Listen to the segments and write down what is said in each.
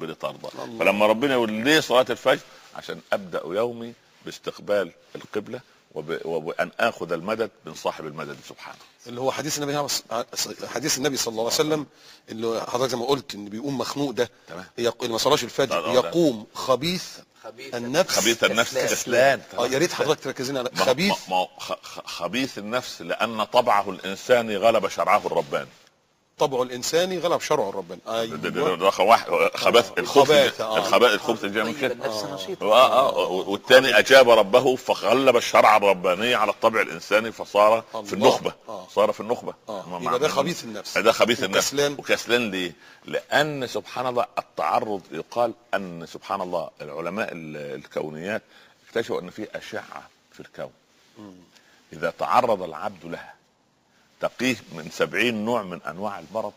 رب لترضى. فلما ربنا يقول ليه صلاة الفجر؟ عشان ابدأ يومي باستقبال القبلة وان اخذ المدد من صاحب المدد سبحانه، اللي هو حديث النبي صلى الله عليه وسلم، اللي حضرتك زي ما قلت ان بيقوم مخنوق ده اللي ما صلاش الفجر يقوم خبيث النفس كسلان. يا ريت حضرتك تركزين على خبيث النفس، لان طبعه الانساني غلب شرعه الرباني. طبع الانساني غلب شرعه الرباني. رقم واحد خبث الخبث الجامد كده. والثاني اجاب ربه فغلب الشرع الرباني على الطبع الانساني فصار في النخبه. صار في النخبه. يبقى ده خبيث النفس. ده خبيث النفس. وكسلان ليه؟ لان سبحان الله التعرض، يقال ان سبحان الله العلماء الكونيات اكتشفوا ان في اشعه في الكون اذا تعرض العبد لها تقيه من 70 نوع من انواع المرض.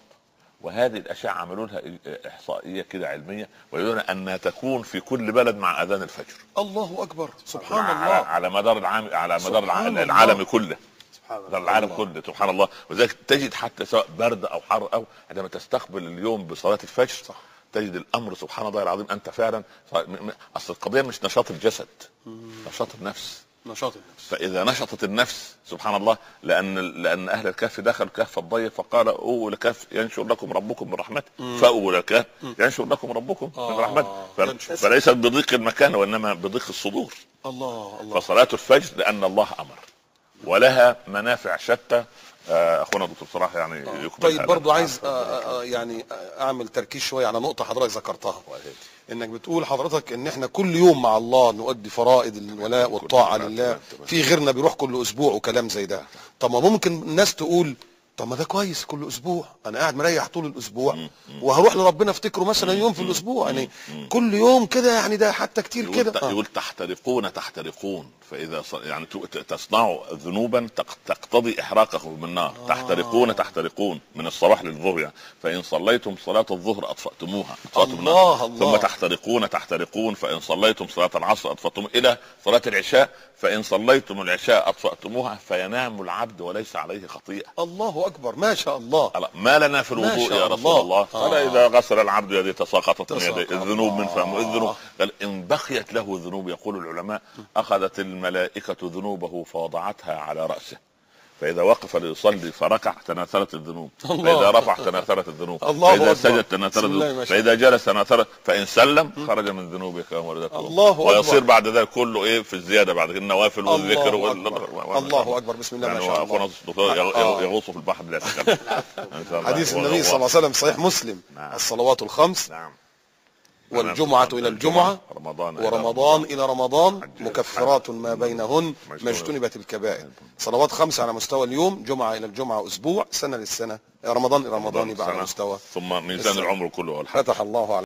وهذه الاشعه عملوا لها احصائيه كده علميه، ويقولون انها تكون في كل بلد مع اذان الفجر. الله اكبر، سبحان الله. على مدار العالم كله. العالم كله سبحان الله. وذلك تجد حتى سواء برد او حر او عندما تستقبل اليوم بصلاه الفجر تجد الامر سبحان الله العظيم. انت فعلا اصل القضيه مش نشاط الجسد، نشاط النفس. فاذا نشطت النفس سبحان الله، لان اهل الكهف دخلوا كهف الضيق فقال اووا لكهف ينشر لكم ربكم من رحمته، فاووا لكهف ينشر لكم ربكم من رحمته. فليست بضيق المكان وانما بضيق الصدور. الله. فصلاه الفجر لان الله امر ولها منافع شتى. اخونا الدكتور صلاح يعني طيب برضو عايز يعني اعمل تركيز شويه على نقطه حضرتك ذكرتها، انك بتقول حضرتك ان احنا كل يوم مع الله نؤدي فرائض الولاء والطاعه لله، في غيرنا بيروح كل اسبوع وكلام زي ده. طب ما ممكن الناس تقول طب ما ده كويس، كل اسبوع انا قاعد مريح طول الاسبوع وهروح لربنا افتكره مثلا يوم في الاسبوع، يعني كل يوم كده، يعني ده حتى كتير كده. يقول تحترقون فاذا يعني تصنعوا ذنوبا تقتضي احراقكم بالنار. تحترقون من الصباح للظهر يعني. فان صليتم صلاه الظهر اطفاتموها ثم تحترقون فان صليتم صلاه العصر اطفاتم الى صلاه العشاء فان صليتم العشاء اطفاتموها فينام العبد وليس عليه خطيئه. الله اكبر، ما شاء الله. ما لنا في الوضوء يا رسول الله؟ قال اذا غسل العبد يديه تساقطت من يديه الذنوب من فمه الذنوب. قال ان بقيت له ذنوب يقول العلماء اخذت الملائكه ذنوبه فوضعتها على راسه، فاذا وقف ليصلي فركع تناثرت الذنوب، فاذا رفع تناثرت الذنوب، فاذا سجد تناثرت الذنوب، فاذا جلس تناثرت، فان سلم خرج من ذنوبه كما ولدته. ويصير بعد ذلك كله في الزياده بعد كده النوافل والذكر الله اكبر. بسم الله ما شاء الله. يغوص في البحر بلا تكلم. حديث النبي صلى الله عليه وسلم صحيح مسلم. الصلوات الخمس والجمعة إلى الجمعة ورمضان إلى رمضان مكفرات ما بينهن ما اجتنبت الكبائر. صلوات 5 على مستوى اليوم، جمعة إلى الجمعة أسبوع، سنة للسنة، رمضان إلى رمضان يبقى على مستوى ثم ميزان العمر كله. فتح الله على